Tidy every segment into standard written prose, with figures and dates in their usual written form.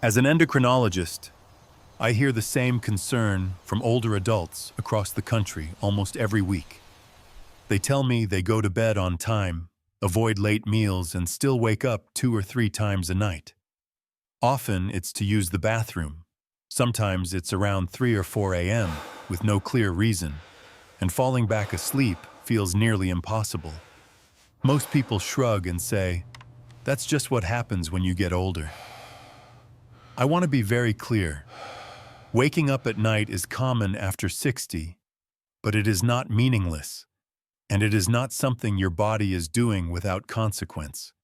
As an endocrinologist, I hear the same concern from older adults across the country almost every week. They tell me they go to bed on time, avoid late meals, and still wake up 2 or 3 times a night. Often it's to use the bathroom. Sometimes it's around 3 or 4 a.m. with no clear reason, and falling back asleep feels nearly impossible. Most people shrug and say, "That's just what happens when you get older." I want to be very clear. Waking up at night is common after 60, but it is not meaningless, and it is not something your body is doing without consequence.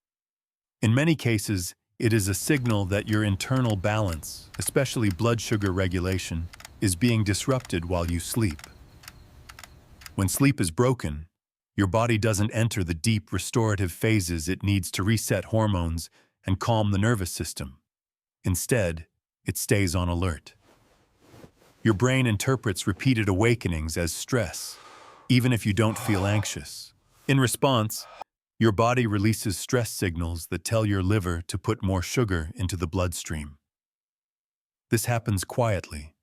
In many cases, it is a signal that your internal balance, especially blood sugar regulation, is being disrupted while you sleep. When sleep is broken, your body doesn't enter the deep restorative phases it needs to reset hormones and calm the nervous system. Instead, it stays on alert. Your brain interprets repeated awakenings as stress, even if you don't feel anxious. In response, your body releases stress signals that tell your liver to put more sugar into the bloodstream. This happens quietly,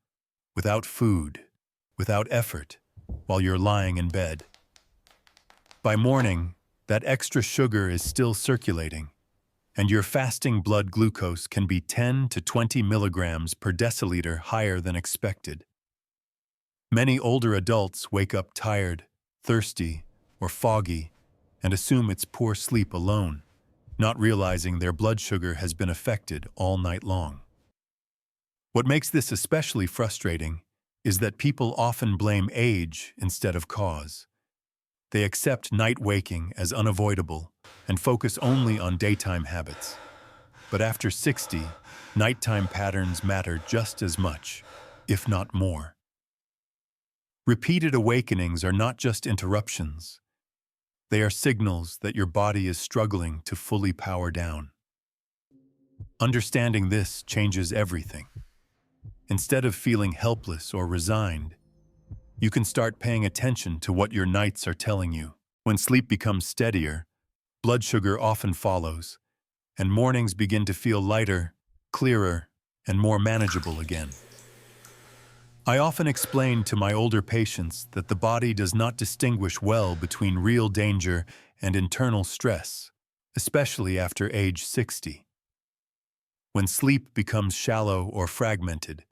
without food, without effort, while you're lying in bed. By morning, that extra sugar is still circulating, and your fasting blood glucose can be 10 to 20 milligrams per deciliter higher than expected. Many older adults wake up tired, thirsty, or foggy and assume it's poor sleep alone, not realizing their blood sugar has been affected all night long. What makes this especially frustrating is that people often blame age instead of cause. They accept night waking as unavoidable and focus only on daytime habits. But after 60, nighttime patterns matter just as much, if not more. Repeated awakenings are not just interruptions. They are signals that your body is struggling to fully power down. Understanding this changes everything. Instead of feeling helpless or resigned, you can start paying attention to what your nights are telling you. When sleep becomes steadier, blood sugar often follows, and mornings begin to feel lighter, clearer, and more manageable again. I often explain to my older patients that the body does not distinguish well between real danger and internal stress, especially after age 60. When sleep becomes shallow or fragmented,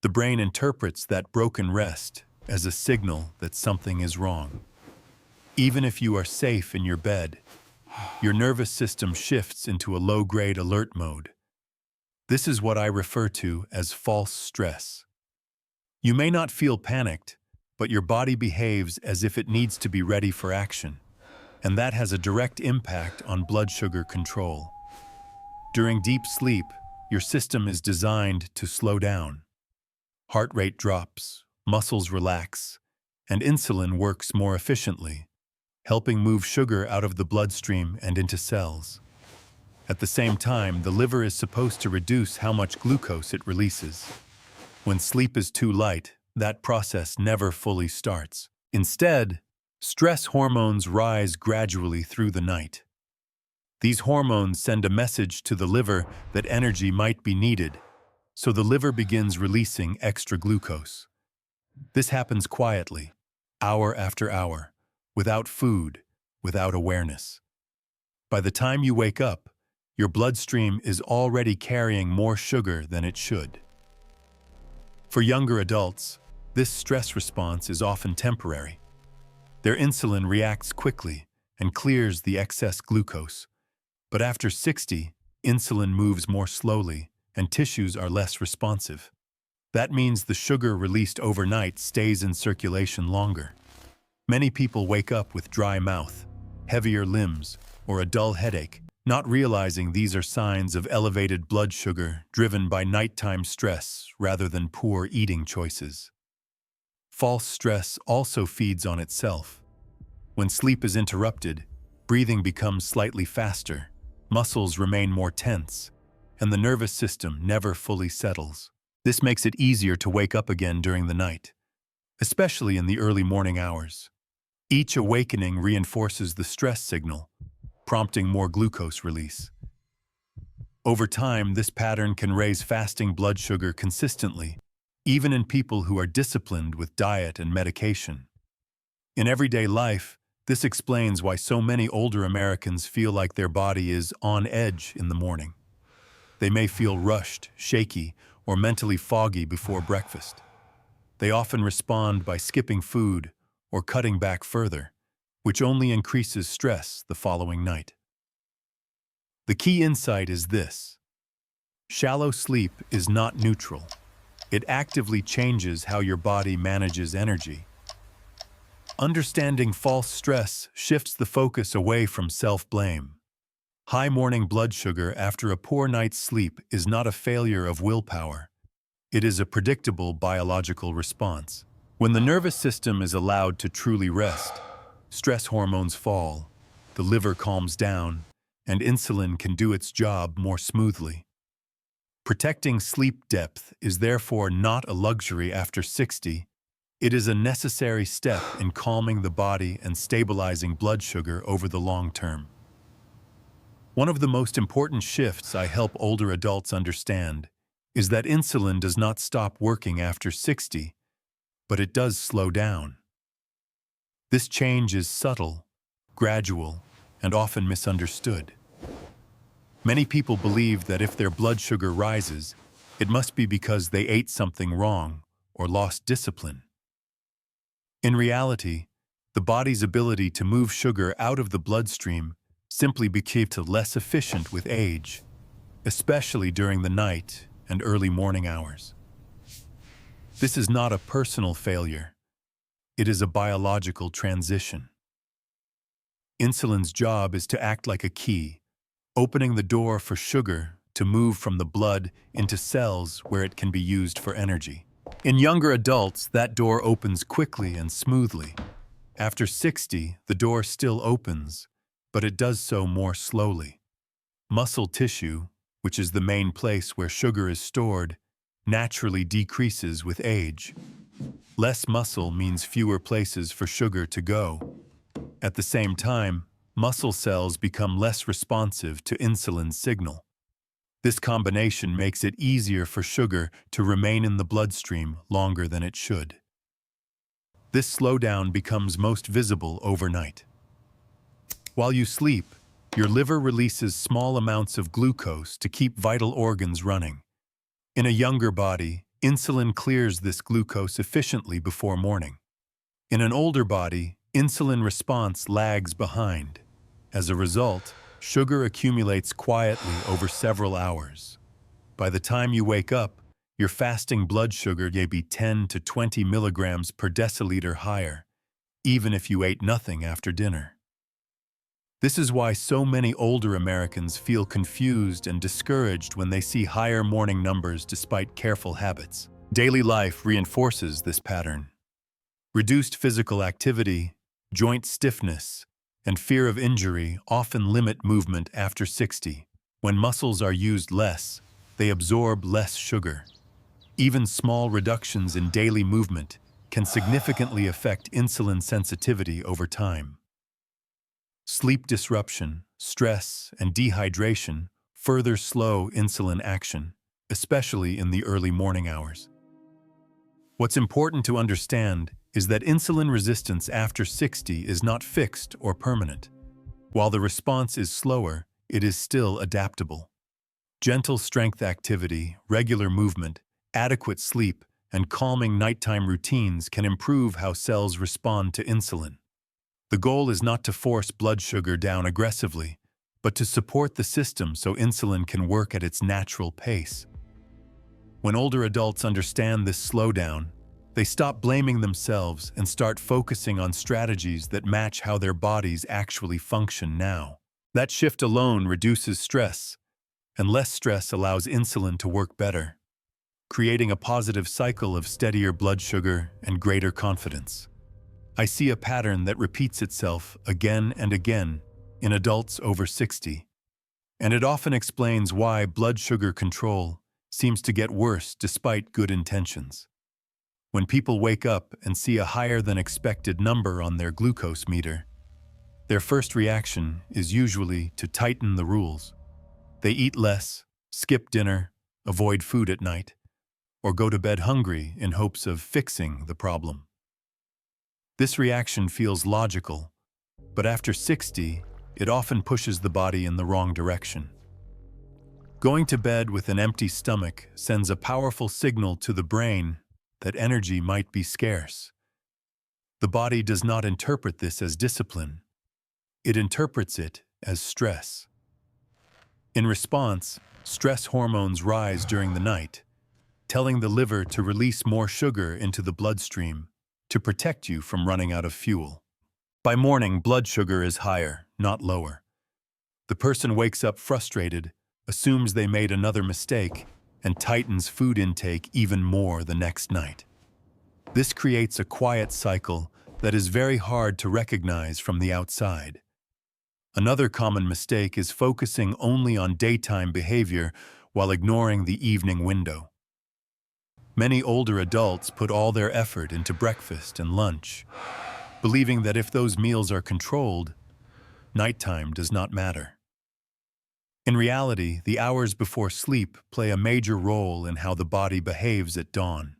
the brain interprets that broken rest as a signal that something is wrong. Even if you are safe in your bed, your nervous system shifts into a low-grade alert mode. This is what I refer to as false stress. You may not feel panicked, but your body behaves as if it needs to be ready for action, and that has a direct impact on blood sugar control. During deep sleep, your system is designed to slow down. Heart rate drops, muscles relax, and insulin works more efficiently, helping move sugar out of the bloodstream and into cells. At the same time, the liver is supposed to reduce how much glucose it releases. When sleep is too light, that process never fully starts. Instead, stress hormones rise gradually through the night. These hormones send a message to the liver that energy might be needed, so the liver begins releasing extra glucose. This happens quietly, hour after hour, without food, without awareness. By the time you wake up, your bloodstream is already carrying more sugar than it should. For younger adults, this stress response is often temporary. Their insulin reacts quickly and clears the excess glucose. But after 60, insulin moves more slowly and tissues are less responsive. That means the sugar released overnight stays in circulation longer. Many people wake up with dry mouth, heavier limbs, or a dull headache, not realizing these are signs of elevated blood sugar driven by nighttime stress rather than poor eating choices. False stress also feeds on itself. When sleep is interrupted, breathing becomes slightly faster, muscles remain more tense, and the nervous system never fully settles. This makes it easier to wake up again during the night, especially in the early morning hours. Each awakening reinforces the stress signal, prompting more glucose release. Over time, this pattern can raise fasting blood sugar consistently, even in people who are disciplined with diet and medication. In everyday life, this explains why so many older Americans feel like their body is on edge in the morning. They may feel rushed, shaky, or mentally foggy before breakfast. They often respond by skipping food or cutting back further, which only increases stress the following night. The key insight is this: shallow sleep is not neutral. It actively changes how your body manages energy. Understanding false stress shifts the focus away from self-blame. High morning blood sugar after a poor night's sleep is not a failure of willpower. It is a predictable biological response. When the nervous system is allowed to truly rest, stress hormones fall, the liver calms down, and insulin can do its job more smoothly. Protecting sleep depth is therefore not a luxury after 60. It is a necessary step in calming the body and stabilizing blood sugar over the long term. One of the most important shifts I help older adults understand is that insulin does not stop working after 60, but it does slow down. This change is subtle, gradual, and often misunderstood. Many people believe that if their blood sugar rises, it must be because they ate something wrong or lost discipline. In reality, the body's ability to move sugar out of the bloodstream simply became less efficient with age, especially during the night and early morning hours. This is not a personal failure. It is a biological transition. Insulin's job is to act like a key, opening the door for sugar to move from the blood into cells where it can be used for energy. In younger adults, that door opens quickly and smoothly. After 60, the door still opens, but it does so more slowly. Muscle tissue, which is the main place where sugar is stored, naturally decreases with age. Less muscle means fewer places for sugar to go. At the same time, muscle cells become less responsive to insulin's signal. This combination makes it easier for sugar to remain in the bloodstream longer than it should. This slowdown becomes most visible overnight. While you sleep, your liver releases small amounts of glucose to keep vital organs running. In a younger body, insulin clears this glucose efficiently before morning. In an older body, insulin response lags behind. As a result, sugar accumulates quietly over several hours. By the time you wake up, your fasting blood sugar may be 10 to 20 milligrams per deciliter higher, even if you ate nothing after dinner. This is why so many older Americans feel confused and discouraged when they see higher morning numbers despite careful habits. Daily life reinforces this pattern. Reduced physical activity, joint stiffness, and fear of injury often limit movement after 60. When muscles are used less, they absorb less sugar. Even small reductions in daily movement can significantly affect insulin sensitivity over time. Sleep disruption, stress, and dehydration further slow insulin action, especially in the early morning hours. What's important to understand is that insulin resistance after 60 is not fixed or permanent. While the response is slower, it is still adaptable. Gentle strength activity, regular movement, adequate sleep, and calming nighttime routines can improve how cells respond to insulin. The goal is not to force blood sugar down aggressively, but to support the system so insulin can work at its natural pace. When older adults understand this slowdown, they stop blaming themselves and start focusing on strategies that match how their bodies actually function now. That shift alone reduces stress, and less stress allows insulin to work better, creating a positive cycle of steadier blood sugar and greater confidence. I see a pattern that repeats itself again and again in adults over 60, and it often explains why blood sugar control seems to get worse despite good intentions. When people wake up and see a higher than expected number on their glucose meter, their first reaction is usually to tighten the rules. They eat less, skip dinner, avoid food at night, or go to bed hungry in hopes of fixing the problem. This reaction feels logical, but after 60, it often pushes the body in the wrong direction. Going to bed with an empty stomach sends a powerful signal to the brain that energy might be scarce. The body does not interpret this as discipline. It interprets it as stress. In response, stress hormones rise during the night, telling the liver to release more sugar into the bloodstream to protect you from running out of fuel. By morning, blood sugar is higher, not lower. The person wakes up frustrated, assumes they made another mistake, and tightens food intake even more the next night. This creates a quiet cycle that is very hard to recognize from the outside. Another common mistake is focusing only on daytime behavior while ignoring the evening window. Many older adults put all their effort into breakfast and lunch, believing that if those meals are controlled, nighttime does not matter. In reality, the hours before sleep play a major role in how the body behaves at dawn.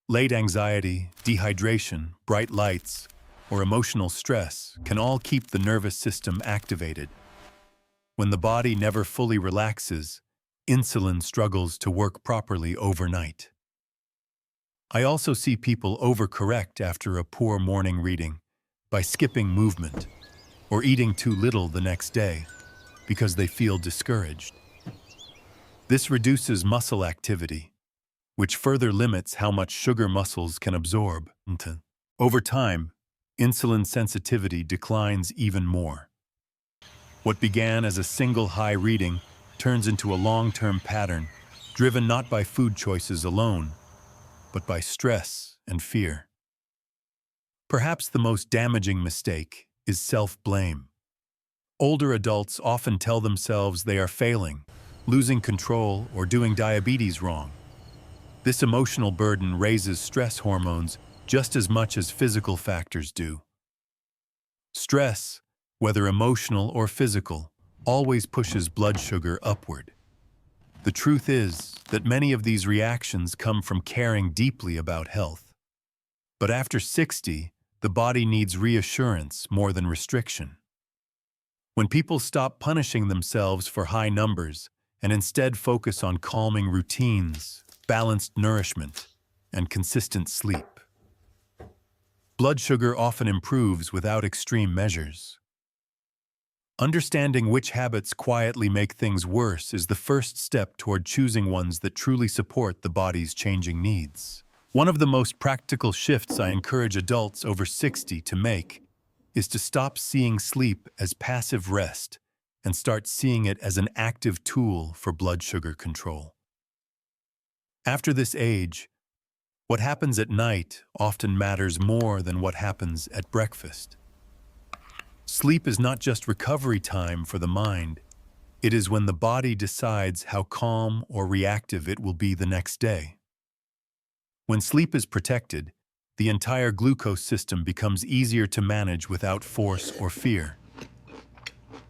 Late anxiety, dehydration, bright lights, or emotional stress can all keep the nervous system activated. When the body never fully relaxes, insulin struggles to work properly overnight. I also see people overcorrect after a poor morning reading by skipping movement or eating too little the next day because they feel discouraged. This reduces muscle activity, which further limits how much sugar muscles can absorb. Over time, insulin sensitivity declines even more. What began as a single high reading turns into a long-term pattern, driven not by food choices alone, but by stress and fear. Perhaps the most damaging mistake is self-blame. Older adults often tell themselves they are failing, losing control, or doing diabetes wrong. This emotional burden raises stress hormones just as much as physical factors do. Stress, whether emotional or physical, always pushes blood sugar upward. The truth is that many of these reactions come from caring deeply about health. But after 60, the body needs reassurance more than restriction. When people stop punishing themselves for high numbers and instead focus on calming routines, balanced nourishment, and consistent sleep, blood sugar often improves without extreme measures. Understanding which habits quietly make things worse is the first step toward choosing ones that truly support the body's changing needs. One of the most practical shifts I encourage adults over 60 to make is to stop seeing sleep as passive rest and start seeing it as an active tool for blood sugar control. After this age, what happens at night often matters more than what happens at breakfast. Sleep is not just recovery time for the mind. It is when the body decides how calm or reactive it will be the next day. When sleep is protected, the entire glucose system becomes easier to manage without force or fear.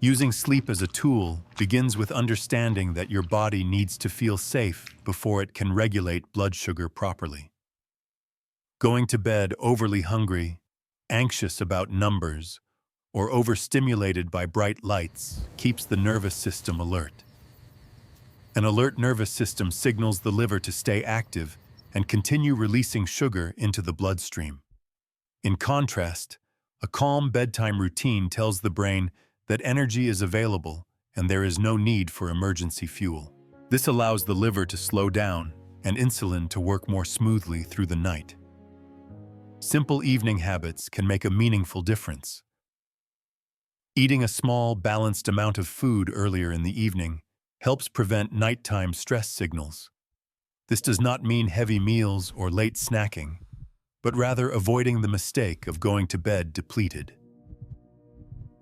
Using sleep as a tool begins with understanding that your body needs to feel safe before it can regulate blood sugar properly. Going to bed overly hungry, anxious about numbers, or overstimulated by bright lights keeps the nervous system alert. An alert nervous system signals the liver to stay active and continue releasing sugar into the bloodstream. In contrast, a calm bedtime routine tells the brain that energy is available and there is no need for emergency fuel. This allows the liver to slow down and insulin to work more smoothly through the night. Simple evening habits can make a meaningful difference. Eating a small, balanced amount of food earlier in the evening helps prevent nighttime stress signals. This does not mean heavy meals or late snacking, but rather avoiding the mistake of going to bed depleted.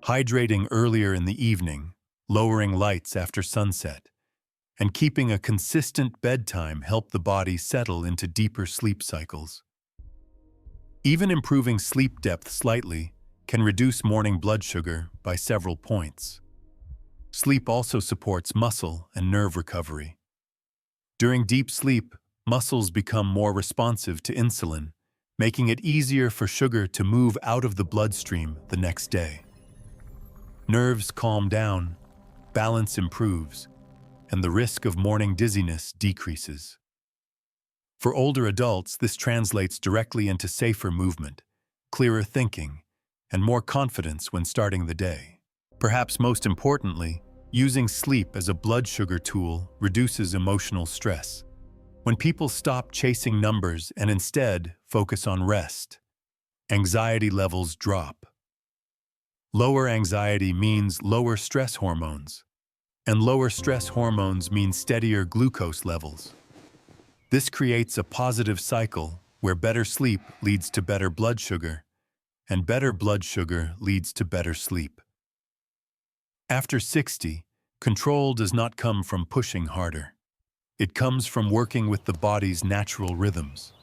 Hydrating earlier in the evening, lowering lights after sunset, and keeping a consistent bedtime help the body settle into deeper sleep cycles. Even improving sleep depth slightly can reduce morning blood sugar by several points. Sleep also supports muscle and nerve recovery. During deep sleep, muscles become more responsive to insulin, making it easier for sugar to move out of the bloodstream the next day. Nerves calm down, balance improves, and the risk of morning dizziness decreases. For older adults, this translates directly into safer movement, clearer thinking, and more confidence when starting the day. Perhaps most importantly, using sleep as a blood sugar tool reduces emotional stress. When people stop chasing numbers and instead focus on rest, anxiety levels drop. Lower anxiety means lower stress hormones, and lower stress hormones mean steadier glucose levels. This creates a positive cycle where better sleep leads to better blood sugar, and better blood sugar leads to better sleep. After 60, control does not come from pushing harder. It comes from working with the body's natural rhythms.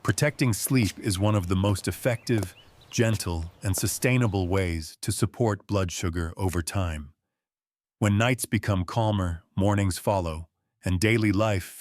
Protecting sleep is one of the most effective, gentle, and sustainable ways to support blood sugar over time. When nights become calmer, mornings follow, and daily life